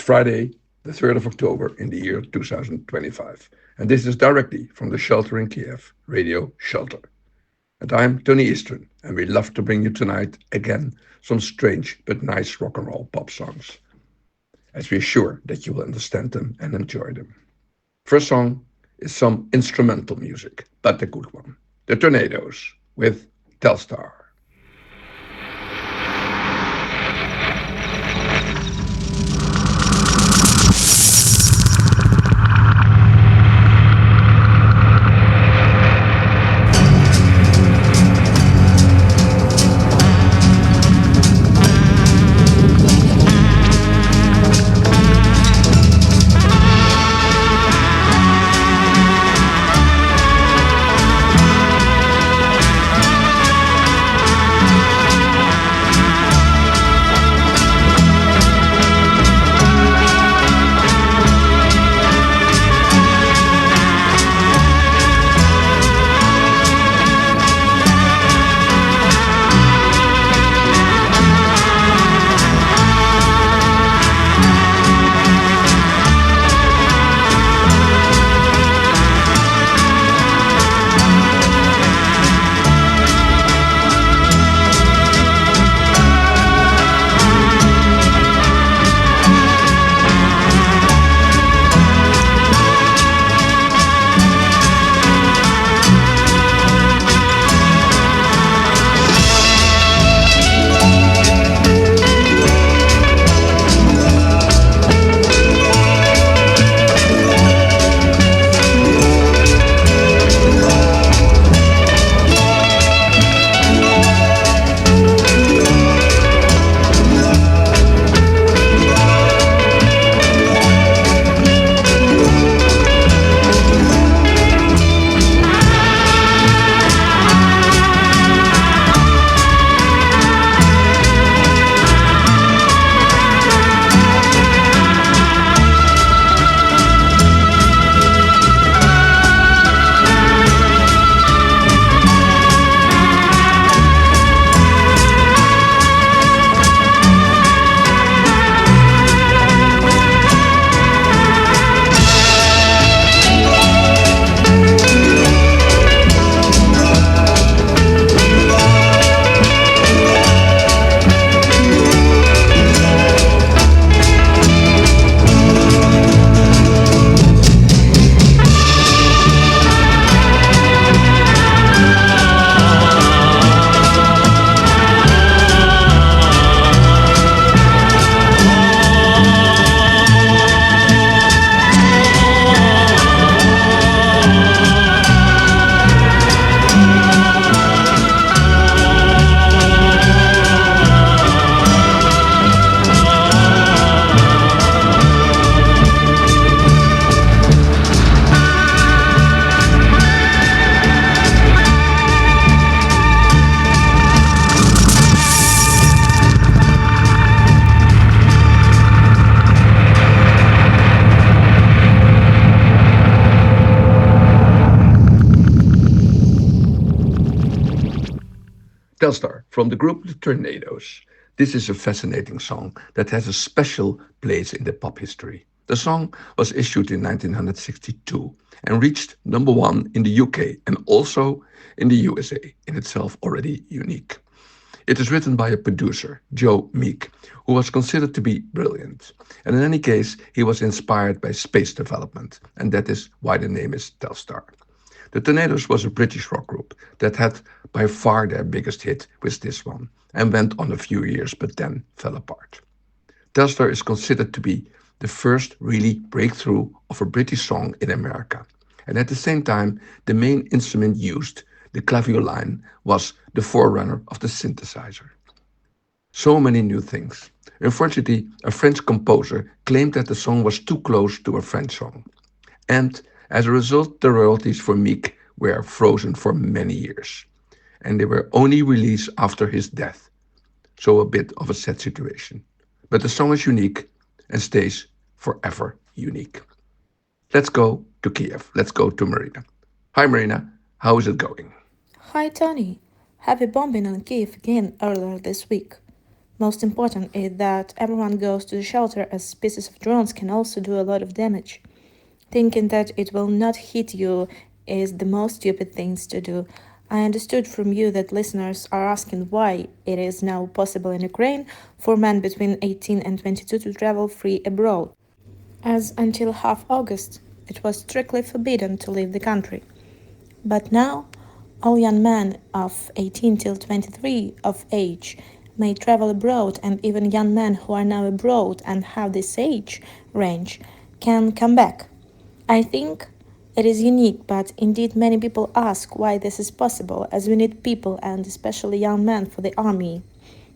Friday, the 3rd of October in the year 2025. And this is directly from the shelter in Kiev, Radio Shelter. And I'm Tony Eastern, and we love to bring you tonight again some strange but nice rock and roll pop songs, as we're sure that you will understand them and enjoy them. First song is some instrumental music, but a good one. The Tornadoes with Telstar. Telstar from the group The Tornadoes. This is a fascinating song that has a special place in the pop history. The song was issued in 1962 and reached number one in the UK and also in the USA, in itself already unique. It is written by a producer, Joe Meek, who was considered to be brilliant. And in any case, he was inspired by space development, and that is why the name is Telstar. The Tornadoes was a British rock group that had by far their biggest hit with this one and went on a few years but then fell apart. Telstar is considered to be the first really breakthrough of a British song in America. And at the same time, the main instrument used, the clavioline, was the forerunner of the synthesizer. So many new things. Unfortunately, a French composer claimed that the song was too close to a French song. And as a result, the royalties for Meek were frozen for many years. And they were only released after his death. So a bit of a sad situation. But the song is unique and stays forever unique. Let's go to Kiev. Let's go to Marina. Hi Marina, how is it going? Hi Tony. Heavy bombing on Kyiv again earlier this week. Most important is that everyone goes to the shelter as pieces of drones can also do a lot of damage. Thinking that it will not hit you is the most stupid things to do. I understood from you that listeners are asking why it is now possible in Ukraine for men between 18 and 22 to travel free abroad, as until half August it was strictly forbidden to leave the country. But now, all young men of 18 till 23 of age may travel abroad, and even young men who are now abroad and have this age range can come back. I think it is unique, but indeed many people ask why this is possible, as we need people and especially young men for the army.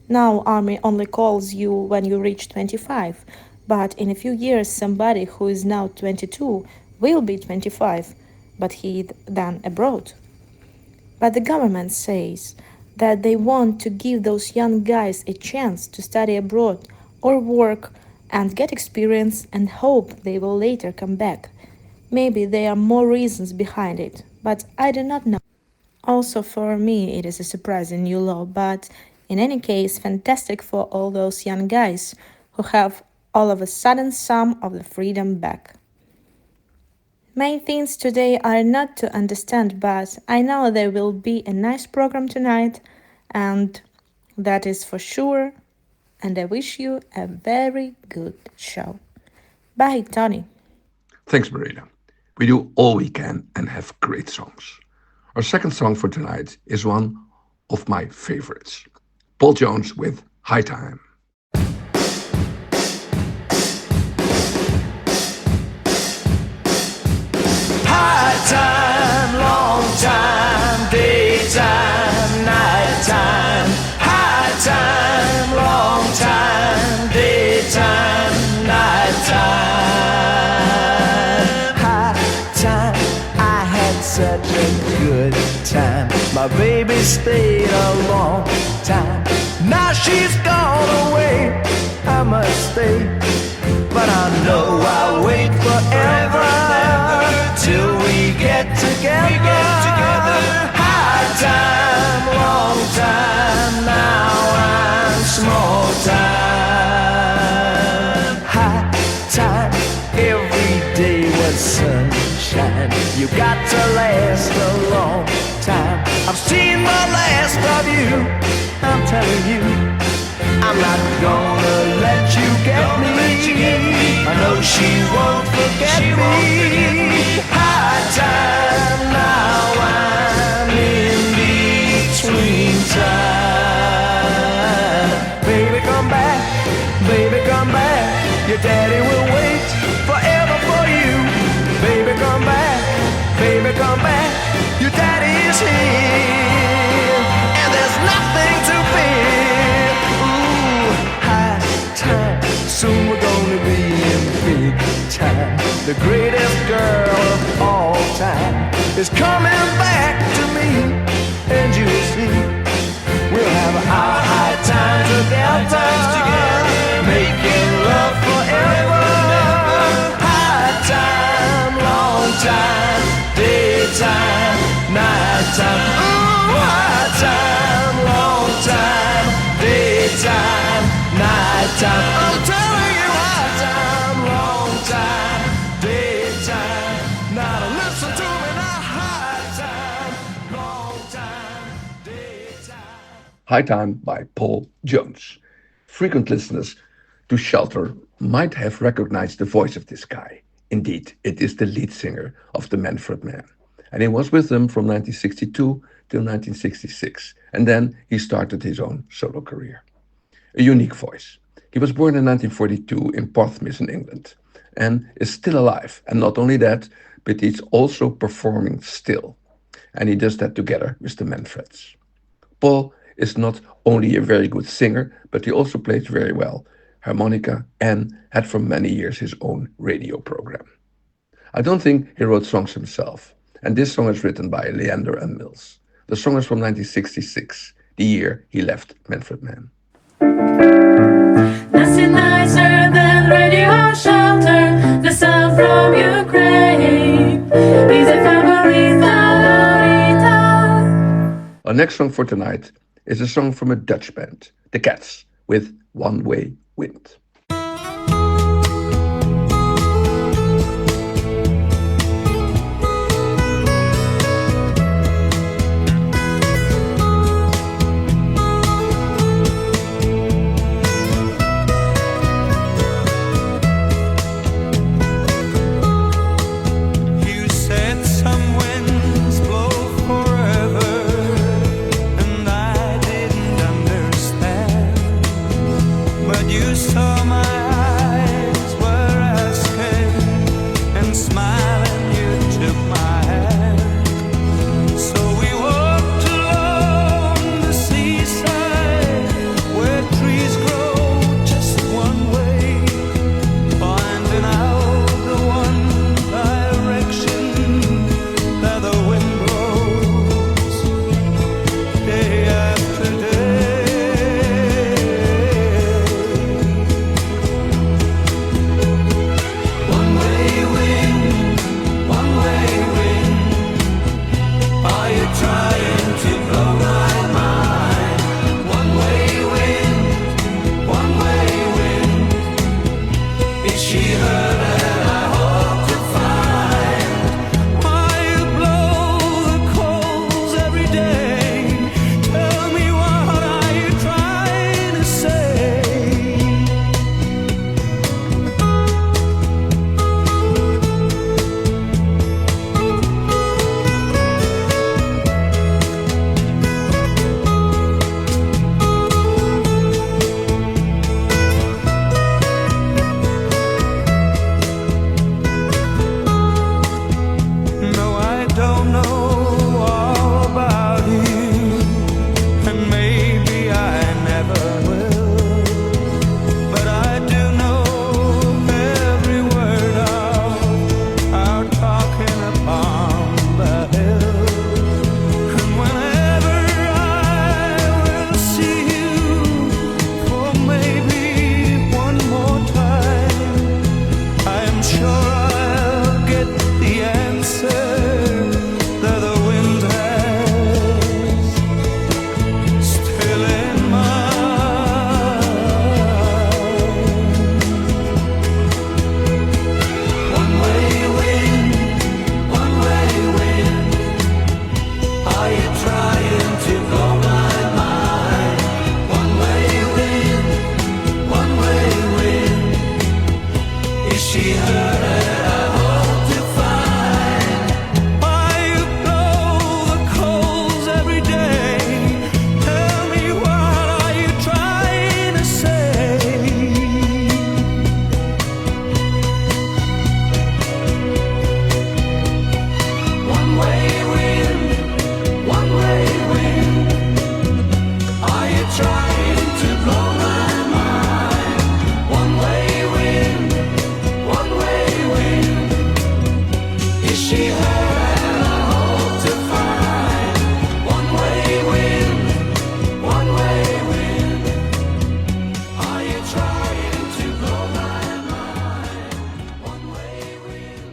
Now army only calls you when you reach 25, but in a few years somebody who is now 22 will be 25, but he then abroad. But the government says that they want to give those young guys a chance to study abroad or work and get experience and hope they will later come back. Maybe there are more reasons behind it, but I do not know. Also, for me, it is a surprising new law, but in any case, fantastic for all those young guys who have all of a sudden some of the freedom back. Main things today are not to understand, but I know there will be a nice program tonight, and that is for sure. And I wish you a very good show. Bye, Tony. Thanks, Marina. We do all we can and have great songs. Our second song for tonight is one of my favorites, Paul Jones with High Time. High time, long time, daytime, nighttime. High time, long time, daytime, nighttime. High time, I had such a good time. My baby stayed a long time. Now she's gone away, I must stay. But I know I'll wait forever till we get together. High time, long time, now I'm small time. High time, every day was sunshine. You got to last a long time. I've seen the last of you, I'm telling you. I'm not gonna let you get me. I know she won't forget me. High time, now I'm in between time. Baby, come back, baby, come back. Your daddy will wait forever for you. Baby, come back, baby, come back. Your daddy is here, and there's nothing to fear. Soon we're gonna be in big time. The greatest girl of all time is coming back to me, and you'll see we'll have our high time together, making love forever. High time, long time, daytime, nighttime. Ooh, high time, long time, daytime, nighttime. I'm telling you, high time, long time, daytime. Now listen to me now, high time, long time, daytime. High Time by Paul Jones. Frequent listeners to Shelter might have recognized the voice of this guy. Indeed, it is the lead singer of the Manfred Man. And he was with them from 1962 till 1966. And then he started his own solo career. A unique voice. He was born in 1942 in Portsmouth in England and is still alive. And not only that, but he's also performing still. And he does that together with the Manfreds. Paul is not only a very good singer, but he also plays very well harmonica and had for many years his own radio program. I don't think he wrote songs himself, and this song is written by Leander and Mills. The song is from 1966, the year he left Manfred Mann. Nothing nicer than radio shelter, the sound from Ukraine. Easy favorita, Our next song for tonight is a song from a Dutch band, The Cats, with One Way Wind. You said some winds blow forever, and I didn't understand. But you saw my eyes were asking, and smiling you took my hand. So we walked along the seaside, where trees grow just one way, finding out the one direction that the wind blows day after day. One way wind, one way wind, are you trying to blow my mind? One way wind, one way wind, is she her that I hope to find? Why you blow the coals every day? Tell me, what are you trying to say? No, I don't know all about you, and maybe I never will. But I do know every word of our talking upon the hill. And whenever I will see you for maybe one more time, I am sure I'll get the answer that the wind has still in mind. One way wind, one way wind, are you trying to blow my mind? One way wind, one way wind, is she her that I hope to find? Why you blow the coals every day? Tell me, what are you trying to say? One way wind, one way wind, are you trying to blow my mind? One way wind, one way wind, is she her that I hope to find? One way wind, one way wind, are you trying to blow my mind? One way wind,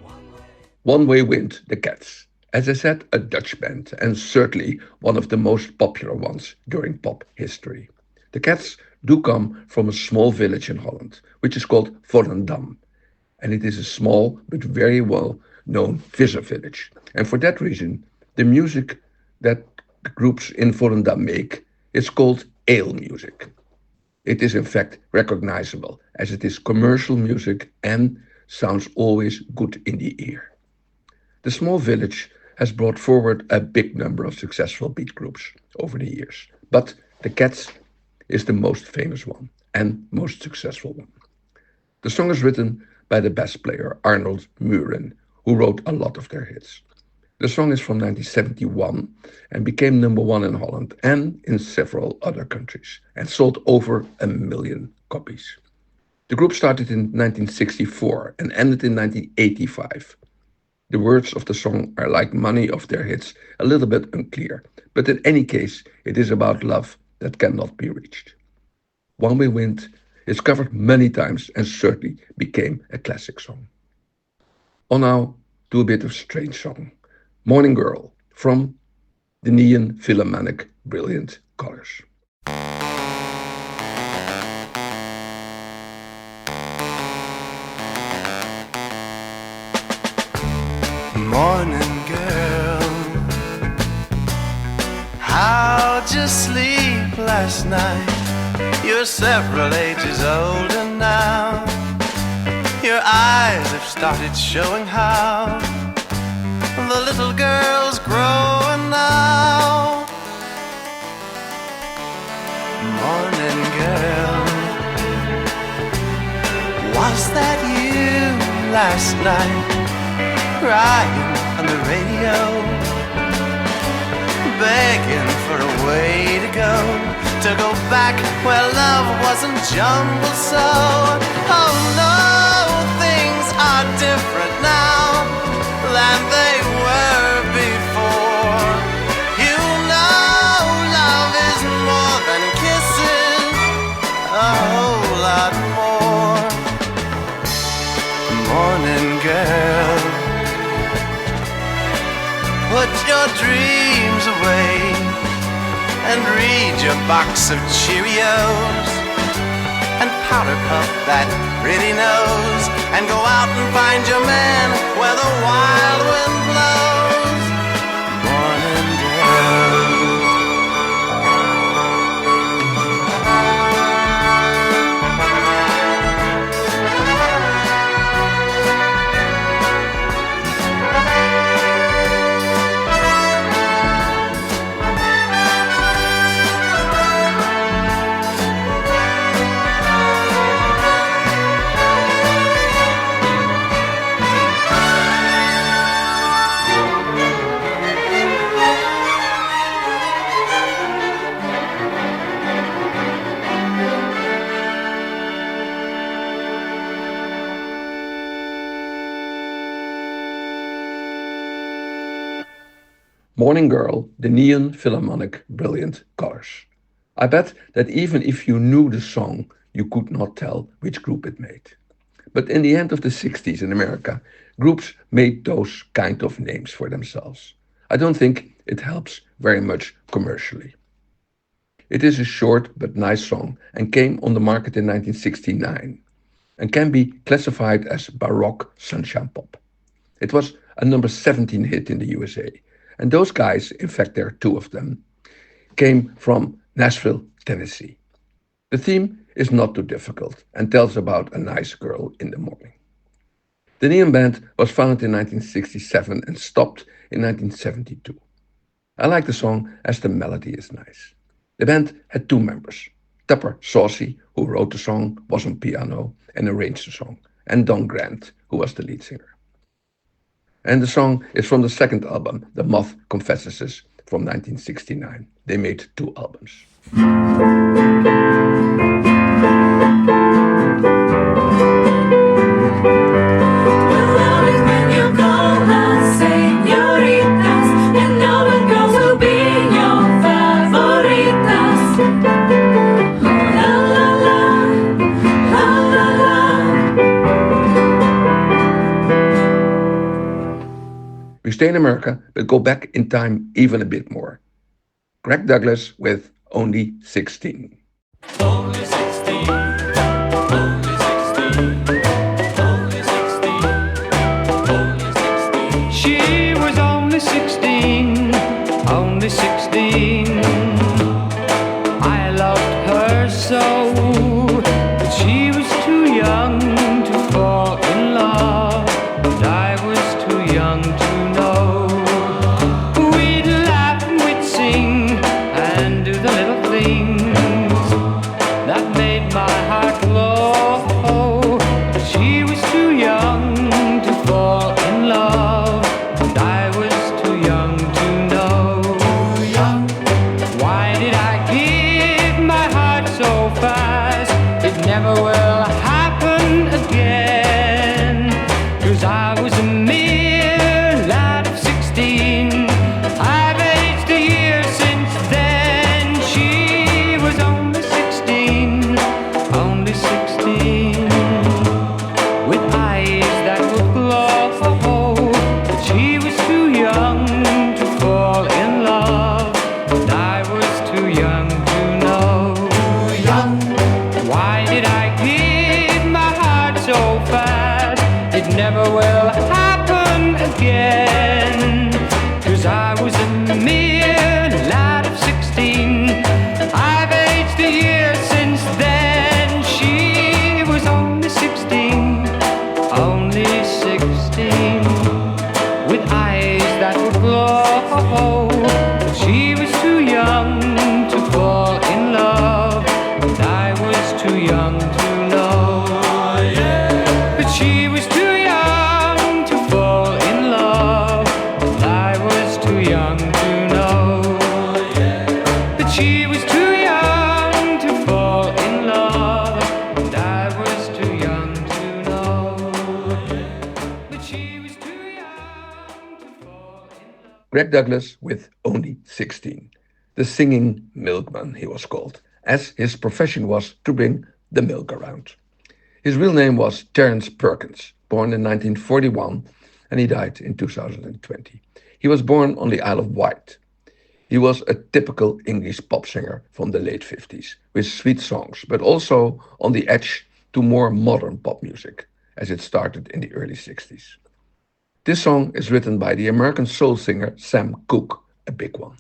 one way. One Way Wind, The Cats. As I said, a Dutch band, and certainly one of the most popular ones during pop history. The Cats do come from a small village in Holland, which is called Volendam, and it is a small but very well known visser village. And for that reason, the music that the groups in Volendam make is called ale music. It is in fact recognizable, as it is commercial music and sounds always good in the ear. The small village has brought forward a big number of successful beat groups over the years, but the Cats is the most famous one and most successful one. The song is written by the bass player Arnold Muren, who wrote a lot of their hits. The song is from 1971 and became number one in Holland and in several other countries, and sold over 1 million copies. The group started in 1964 and ended in 1985. The words of the song are, like many of their hits, a little bit unclear, but in any case, it is about love that cannot be reached. One Way Wind is covered many times and certainly became a classic song. On now to a bit of strange song, Morning Girl, from the Neon Philharmonic Brilliant Colors. Morning girl, how'd you sleep last night? You're several ages older now. Your eyes have started showing how the little girl's growing now. Morning girl, was that you last night? Crying on the radio, begging for a way to go back where love wasn't jumbled so. Oh no, things are different now than they were before. You know love is more than kissing, a whole lot more. Morning girl, put your dreams away and read your box of Cheerios and powder puff that pretty nose and go out and find your man where the wild wind blows. Morning girl. Morning Girl, the Neon Philharmonic Brilliant Colors. I bet that even if you knew the song, you could not tell which group it made. But in the end of the 60s in America, groups made those kind of names for themselves. I don't think it helps very much commercially. It is a short but nice song and came on the market in 1969 and can be classified as Baroque sunshine pop. It was a number 17 hit in the USA. And those guys, in fact there are two of them, came from Nashville, Tennessee. The theme is not too difficult and tells about a nice girl in the morning. The Neon Band was founded in 1967 and stopped in 1972. I like the song as the melody is nice. The band had two members. Tupper Saucy, who wrote the song, was on piano and arranged the song, and Don Grant, who was the lead singer. And the song is from the second album, The Moth Confesses, from 1969. They made two albums. We stay in America, but go back in time even a bit more. Greg Douglas with Only 16. Only 16, only 16, only 16, only 16. She was only 16, only 16. I loved her so, but she was too young to fall in love, and I was too young to know. We'd laugh and we'd sing and do the little things that made my heart glow. But she was too young to fall in love, and I was too young to know. Too young. Why did I give my heart so fast? It never will happen again, 'cause I was a mere lad of 16. I've aged a year since then. She was only 16, only 16, with eyes that would glow. But she was too young to fall in love, and I was too young to know. Too young. Why did I give Greg Douglas with Only 16. The singing milkman, he was called, as his profession was to bring the milk around. His real name was Terence Perkins, born in 1941, and he died in 2020. He was born on the Isle of Wight. He was a typical English pop singer from the late 50s, with sweet songs, but also on the edge to more modern pop music, as it started in the early 60s. This song is written by the American soul singer Sam Cooke, a big one.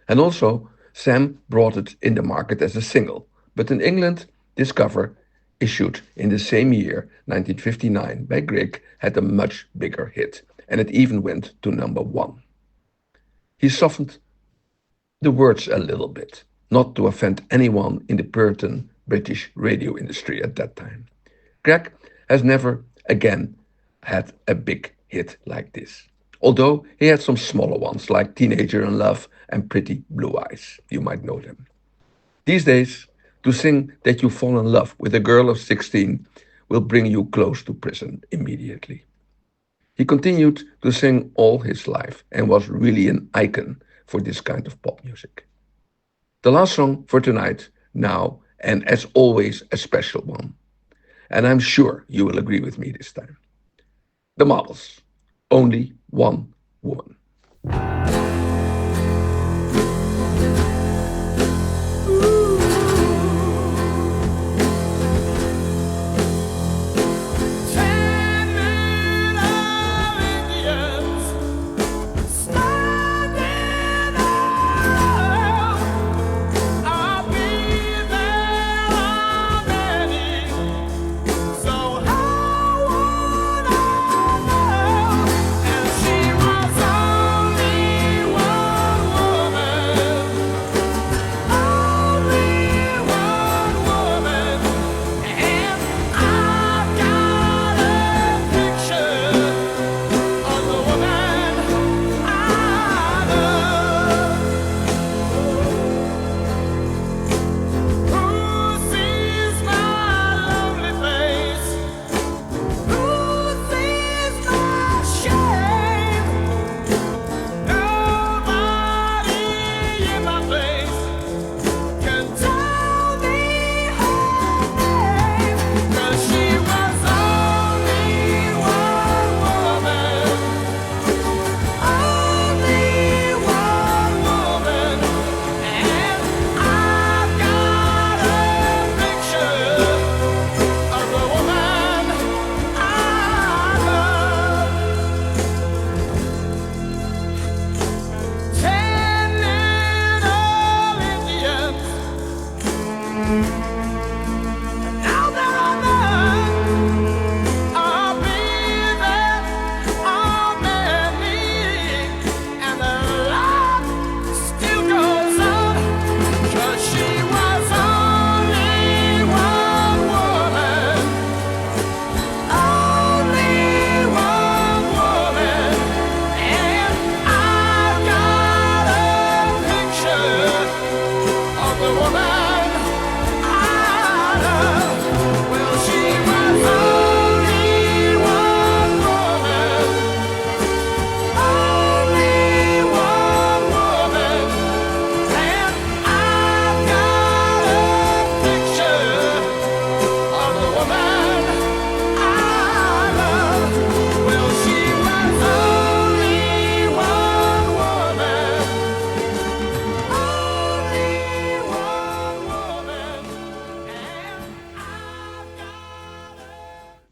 And also, Sam brought it in the market as a single, but in England, this cover, issued in the same year, 1959, by Greg, had a much bigger hit, and it even went to number one. He softened the words a little bit, not to offend anyone in the Puritan British radio industry at that time. Greg has never again had a big hit like this. Although he had some smaller ones like Teenager in Love and Pretty Blue Eyes. You might know them. These days, to sing that you fall in love with a girl of 16 will bring you close to prison immediately. He continued to sing all his life and was really an icon for this kind of pop music. The last song for tonight, now, and as always, a special one. And I'm sure you will agree with me this time. The Marbles, Only One Woman.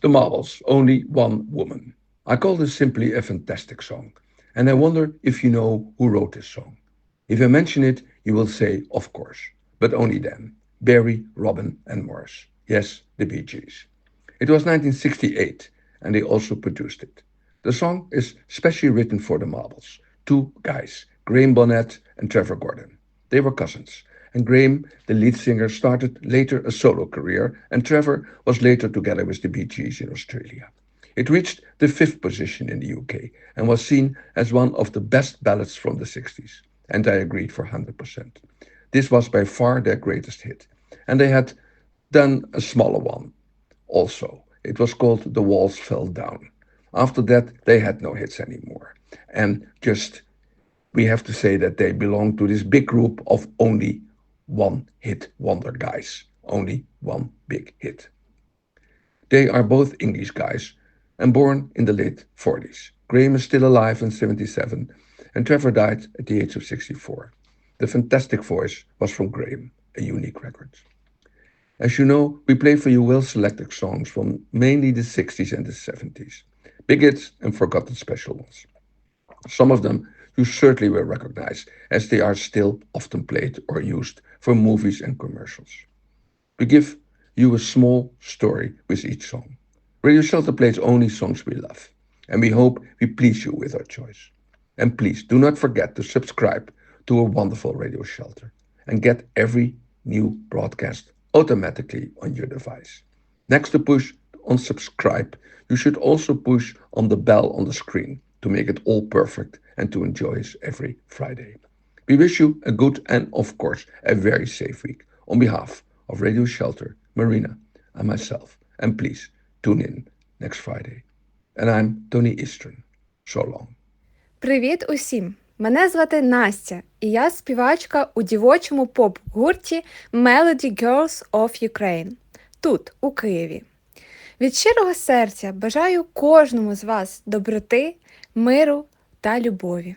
The Marbles, Only One Woman. I call this simply a fantastic song, and I wonder if you know who wrote this song. If I mention it, you will say, of course, but only then. Barry, Robin, and Morris. Yes, the Bee Gees. It was 1968, and they also produced it. The song is specially written for the Marbles. Two guys, Graham Bonnet and Trevor Gordon. They were cousins, and Graham, the lead singer, started later a solo career, and Trevor was later together with the Bee Gees in Australia. It reached the fifth position in the UK and was seen as one of the best ballads from the 60s, and I agreed for 100%. This was by far their greatest hit, and they had done a smaller one also. It was called The Walls Fell Down. After that, they had no hits anymore, and just we have to say that they belong to this big group of only one hit wonder guys. Only one big hit. They are both English guys and born in the late 40s. Graham is still alive in 77 and Trevor died at the age of 64. The fantastic voice was from Graham, a unique record. As you know, we play for you well-selected songs from mainly the 60s and the 70s. Big hits and forgotten special ones. Some of them you certainly will recognize as they are still often played or used for movies and commercials. We give you a small story with each song. Radio Shelter plays only songs we love, and we hope we please you with our choice. And please do not forget to subscribe to a wonderful Radio Shelter and get every new broadcast automatically on your device. Next to push on subscribe, you should also push on the bell on the screen to make it all perfect and to enjoy us every Friday. We wish you a good and, of course, a very safe week on behalf of Radio Shelter, Marina, and myself. And please tune in next Friday. And I'm Tony Eastern. So long. Привіт усім! Мене звати Настя, і я співачка у дівочому поп-гурті Melody Girls of Ukraine, тут, у Києві. Від щирого серця бажаю кожному з вас доброти, миру та любові.